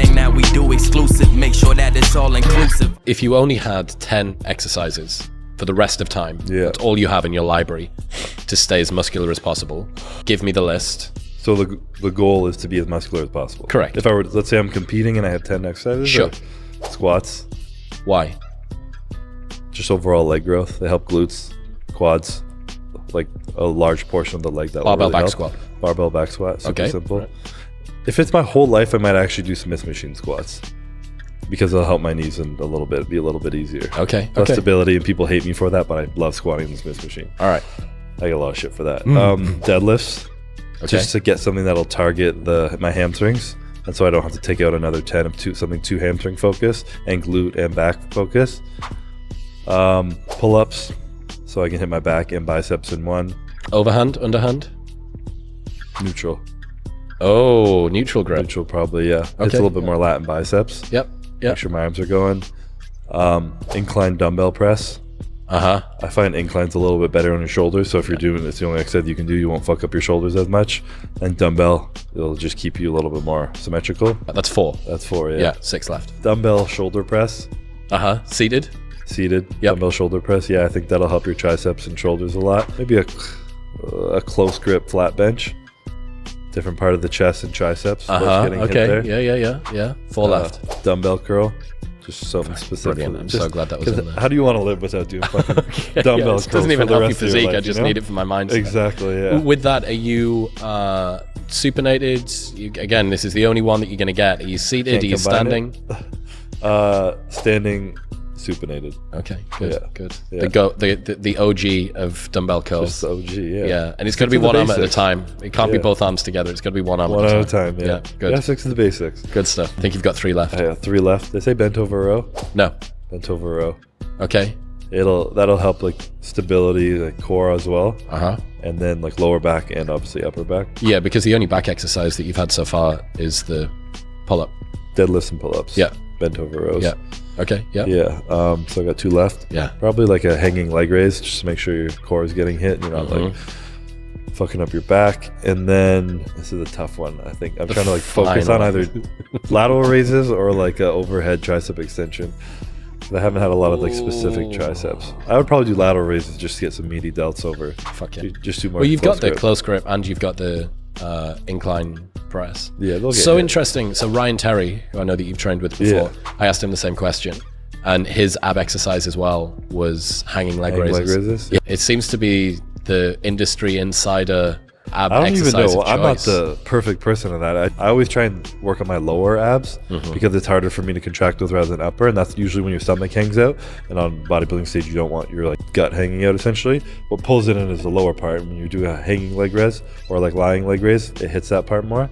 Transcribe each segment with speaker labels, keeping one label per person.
Speaker 1: everything that we do exclusive. Make sure that it's all inclusive.
Speaker 2: If you only had 10 exercises for the rest of time, that's all you have in your library to stay as muscular as possible, give me the list.
Speaker 3: So the goal is to be as muscular as possible.
Speaker 2: Correct.
Speaker 3: If I were, let's say I'm competing and I have 10 exercises.
Speaker 2: Sure.
Speaker 3: Squats.
Speaker 2: Why?
Speaker 3: Just overall leg growth. They help glutes, quads, like a large portion of the leg. That
Speaker 2: Barbell
Speaker 3: will really
Speaker 2: back
Speaker 3: help.
Speaker 2: squat.
Speaker 3: Barbell back squat. Super simple.
Speaker 2: Right.
Speaker 3: If it's my whole life, I might actually do Smith machine squats because it'll help my knees in a little bit, be a little bit easier.
Speaker 2: Okay.
Speaker 3: Less stability, and people hate me for that, but I love squatting in the Smith machine.
Speaker 2: All right.
Speaker 3: I get a lot of shit for that. Deadlifts. Just to get something that'll target my hamstrings, and so I don't have to take out another 10 of something too hamstring focused and glute and back focused. Pull-ups, so I can hit my back and biceps in one.
Speaker 2: Overhand, underhand?
Speaker 3: Neutral.
Speaker 2: Oh, neutral grip.
Speaker 3: Neutral probably, yeah.
Speaker 2: Okay.
Speaker 3: It's a little bit more lat and biceps.
Speaker 2: Yep.
Speaker 3: Make sure my arms are going. Incline dumbbell press. I find inclines a little bit better on your shoulders, so if you're doing it's the only exercise you can do, you won't fuck up your shoulders as much. And dumbbell, it'll just keep you a little bit more symmetrical.
Speaker 2: That's 4.
Speaker 3: That's 4, yeah.
Speaker 2: Yeah, 6 left.
Speaker 3: Dumbbell shoulder press.
Speaker 2: Seated?
Speaker 3: Seated. Yep. Dumbbell shoulder press. Yeah, I think that'll help your triceps and shoulders a lot. Maybe a close grip flat bench. Different part of the chest and triceps.
Speaker 2: Okay. Yeah. 4 left.
Speaker 3: Dumbbell curl. Just something specific.
Speaker 2: Brilliant. I'm so glad that was in there.
Speaker 3: How do you want to live without doing fucking dumbbell curls?
Speaker 2: It doesn't even help your physique.
Speaker 3: Life,
Speaker 2: I just need it for my mindset.
Speaker 3: Exactly, yeah.
Speaker 2: With that, are you supinated? Again, this is the only one that you're going to get. Are you seated? Are you standing?
Speaker 3: Standing, supinated.
Speaker 2: Okay, good,
Speaker 3: Yeah.
Speaker 2: good.
Speaker 3: Yeah.
Speaker 2: The OG of dumbbell curls.
Speaker 3: Just the OG, yeah.
Speaker 2: Yeah, and it's got to be one arm at a time. It can't be both arms together. It's got to be one arm
Speaker 3: One
Speaker 2: at
Speaker 3: at a time, yeah.
Speaker 2: Good.
Speaker 3: Yeah, 6 is the basics.
Speaker 2: Good stuff. I think you've got 3 left.
Speaker 3: I have 3 left. They say bent over row.
Speaker 2: No.
Speaker 3: Bent over row.
Speaker 2: Okay.
Speaker 3: That'll help like stability, like core as well. And then like lower back and obviously upper back.
Speaker 2: Yeah, because the only back exercise that you've had so far is the pull-up.
Speaker 3: Deadlifts and pull-ups.
Speaker 2: Yeah.
Speaker 3: Bent over rows.
Speaker 2: Yeah. Okay. Yeah.
Speaker 3: Yeah. So I got 2 left.
Speaker 2: Yeah.
Speaker 3: Probably like a hanging leg raise, just to make sure your core is getting hit and you're not like fucking up your back. And then this is a tough one. I think I'm trying to like focus on either lateral raises or like a overhead tricep extension. I haven't had a lot of like specific triceps. I would probably do lateral raises just to get some meaty delts over.
Speaker 2: Fuck yeah.
Speaker 3: Just do more.
Speaker 2: Well, you've got the
Speaker 3: grip.
Speaker 2: close grip and you've got the incline press.
Speaker 3: Yeah, they'll get
Speaker 2: so
Speaker 3: hit.
Speaker 2: Interesting. So Ryan Terry, who I know that you've trained with before, I asked him the same question, and his ab exercise as well was hanging leg raises.
Speaker 3: Yeah.
Speaker 2: It seems to be the industry insider ab
Speaker 3: I don't even
Speaker 2: exercise
Speaker 3: know.
Speaker 2: of
Speaker 3: I'm not
Speaker 2: choice.
Speaker 3: the perfect person in that. I always try and work on my lower abs because it's harder for me to contract those rather than upper, and that's usually when your stomach hangs out. And on bodybuilding stage, you don't want your like gut hanging out. Essentially, what pulls it in is the lower part. When you do a hanging leg raise or like lying leg raise, it hits that part more.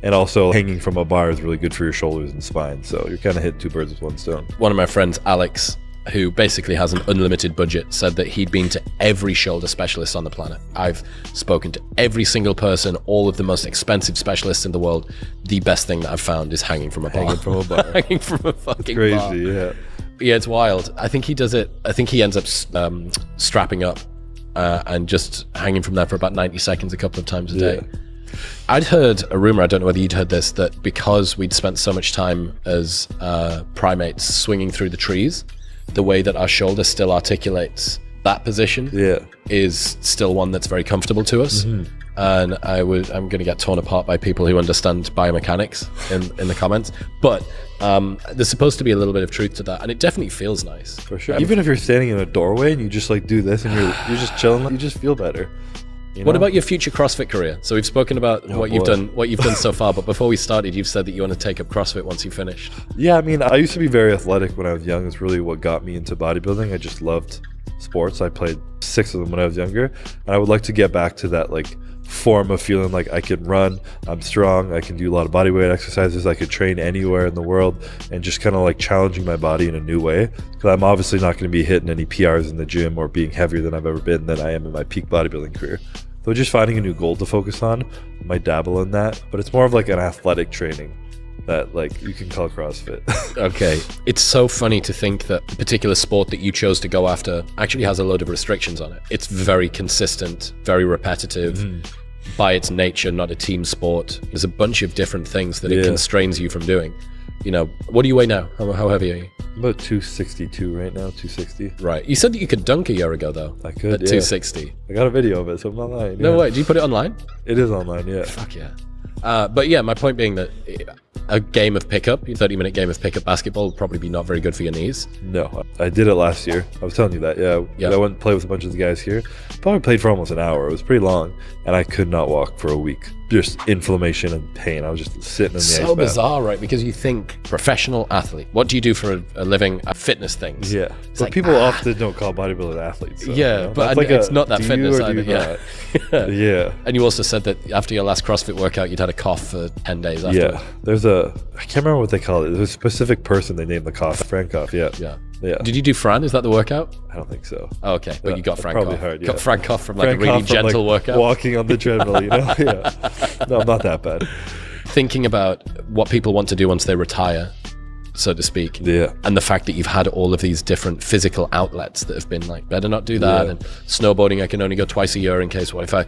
Speaker 3: And also, hanging from a bar is really good for your shoulders and spine. So you're kind of hitting 2 birds with 1 stone.
Speaker 2: One of my friends, Alex, who basically has an unlimited budget, said that he'd been to every shoulder specialist on the planet. I've spoken to every single person, all of the most expensive specialists in the world. The best thing that I've found is hanging from a bar.
Speaker 3: Hanging from a bar.
Speaker 2: Hanging from a fucking
Speaker 3: Crazy,
Speaker 2: bar.
Speaker 3: yeah.
Speaker 2: Yeah, it's wild. I think he does it. I think he ends up strapping up and just hanging from there for about 90 seconds a couple of times a day. I'd heard a rumor, I don't know whether you'd heard this, that because we'd spent so much time as primates swinging through the trees, the way that our shoulder still articulates that position is still one that's very comfortable to us. And I'm going to get torn apart by people who understand biomechanics in the comments. But there's supposed to be a little bit of truth to that, and it definitely feels nice.
Speaker 3: For sure. Even if you're standing in a doorway and you just like do this and you're just chilling, you just feel better. You know?
Speaker 2: What about your future CrossFit career? So we've spoken about what you've done so far, but before we started, you've said that you want to take up CrossFit once you finished.
Speaker 3: Yeah, I mean, I used to be very athletic when I was young. It's really what got me into bodybuilding. I just loved sports. I played 6 of them when I was younger, and I would like to get back to that like form of feeling like I can run, I'm strong, I can do a lot of bodyweight exercises, I could train anywhere in the world, and just kind of like challenging my body in a new way. Because I'm obviously not going to be hitting any PRs in the gym or being heavier than I've ever been than I am in my peak bodybuilding career. So just finding a new goal to focus on, I might dabble in that, but it's more of like an athletic training that like you can call CrossFit.
Speaker 2: Okay. It's so funny to think that the particular sport that you chose to go after actually has a load of restrictions on it. It's very consistent, very repetitive, by its nature, not a team sport. There's a bunch of different things that it constrains you from doing. you know, what do you weigh now? How heavy are you?
Speaker 3: I'm about 262 right now, 260.
Speaker 2: Right. You said that you could dunk a year ago, though.
Speaker 3: I could,
Speaker 2: at 260.
Speaker 3: I got a video of it, so I'm not lying.
Speaker 2: No way. Do you put it online?
Speaker 3: It is online, yeah.
Speaker 2: Fuck yeah. But yeah, my point being that a game of pickup, a 30-minute game of pickup basketball would probably be not very good for your knees.
Speaker 3: No, I did it last year. I was telling you that, yeah. I went and played with a bunch of the guys here. Probably played for almost an hour. It was pretty long, and I could not walk for a week. Just inflammation and pain. I was just sitting in the ice bath.
Speaker 2: So bizarre, right? Because you think professional athlete. What do you do for a living? Fitness things.
Speaker 3: Yeah,
Speaker 2: it's
Speaker 3: but
Speaker 2: like,
Speaker 3: people often don't call bodybuilders athletes. So,
Speaker 2: yeah,
Speaker 3: you know?
Speaker 2: but
Speaker 3: like
Speaker 2: it's not that fitness either. Yeah.
Speaker 3: Yeah.
Speaker 2: And you also said that after your last CrossFit workout, you'd had a cough for 10 days after.
Speaker 3: Yeah, I can't remember what they call it. There's a specific person they named the cough. Fran cough, yeah.
Speaker 2: Did you do Fran? Is that the workout?
Speaker 3: I don't think so.
Speaker 2: Oh, okay, but you got Fran
Speaker 3: probably
Speaker 2: cough.
Speaker 3: hard, yeah.
Speaker 2: Got Fran cough from like
Speaker 3: Fran
Speaker 2: a really
Speaker 3: cough from,
Speaker 2: gentle workout.
Speaker 3: Walking on the treadmill, you know? Yeah. No, I'm not that bad.
Speaker 2: Thinking about what people want to do once they retire, so to speak.
Speaker 3: Yeah.
Speaker 2: And the fact that you've had all of these different physical outlets that have been like, better not do that.
Speaker 3: Yeah.
Speaker 2: And snowboarding, I can only go twice a year in case, what if I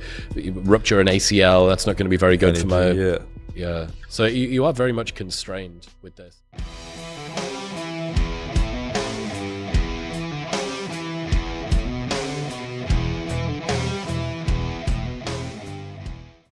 Speaker 2: rupture an ACL? That's not going to be very good for my...
Speaker 3: Yeah.
Speaker 2: Yeah. So you are very much constrained with this.